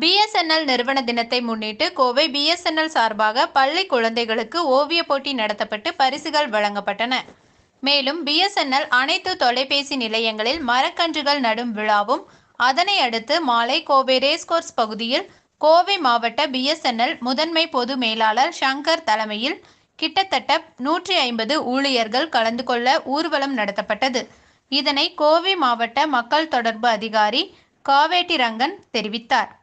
BSNL நிறுவன தினத்தை முன்னிட்டு கோவை பிஎஸ்என்எல் சார்பாக பள்ளி குழந்தைகளுக்கு ஓவிய போட்டி நடத்தப்பட்டு பரிசுகள் வழங்கப்பட்டன. மேலும் பிஎஸ்என்எல் அனைத்து தொலைபேசி நிலையங்களில் மரக்கன்றுகள் நடும் விழாவும், அதனை அடுத்து மாலை கோவை ரேஸ்கோர்ஸ் பகுதியில் கோவை மாவட்ட பிஎஸ்என்எல் முதன்மை பொது மேலாளர் சங்கர் தலைமையில் கிட்டத்தட்ட 150 ஊழியர்கள் கலந்து கொள்ள ஊர்வலம் நடத்தப்பட்டது. இதனை கோவை மாவட்ட மக்கள் தொடர்பு அதிகாரி காவேட்டி ரங்கன் தெரிவித்தார்.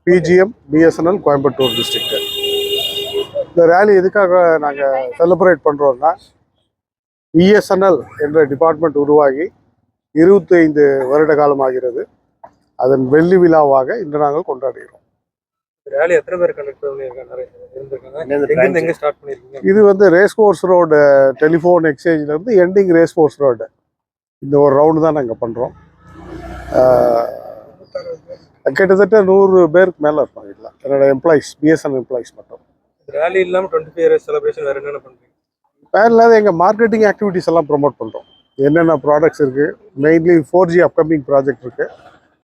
BGM BSNL Coimbatore district. இந்த ரேலி எதுக்காக நாங்கள் செலிப்ரேட் பண்ணுறோம்னா, பிஎஸ்என்எல் என்ற டிபார்ட்மெண்ட் உருவாகி 25 வருட காலம் ஆகிறது. அதன் வெள்ளி விழாவாக இன்று நாங்கள் கொண்டாடுகிறோம். ரேலி எத்தனை பேர் கண்டக்ட் பண்ணியிருக்காங்க? இது வந்து ரேஸ்கோர்ஸ் ரோடு டெலிஃபோன் எக்ஸ்சேஞ்சிலேருந்து எண்டிங் ரேஸ்கோர்ஸ் ரோடு இந்த ஒரு ரவுண்டு தான் நாங்கள் பண்ணுறோம். கிட்டத்தட்ட 100 பேருக்கு மேலே இருப்பாங்க. இல்லை, என்னோட எம்ப்ளாயிஸ், பிஎஸ்என்எல் எம்ப்ளாயிஸ் மட்டும். ரேலி இல்லாமல் 25 இயர் செலிப்ரேஷன் வேறு என்னென்ன பண்ணுறீங்க? வேறு இல்லாத எங்கள் மார்க்கெட்டிங் ஆக்டிவிட்டிஸ் எல்லாம் ப்ரொமோட் பண்ணுறோம். என்னென்ன ப்ராடக்ட்ஸ் இருக்குது, மெயின்லி 4G அப்கமிங் ப்ராஜெக்ட் இருக்குது.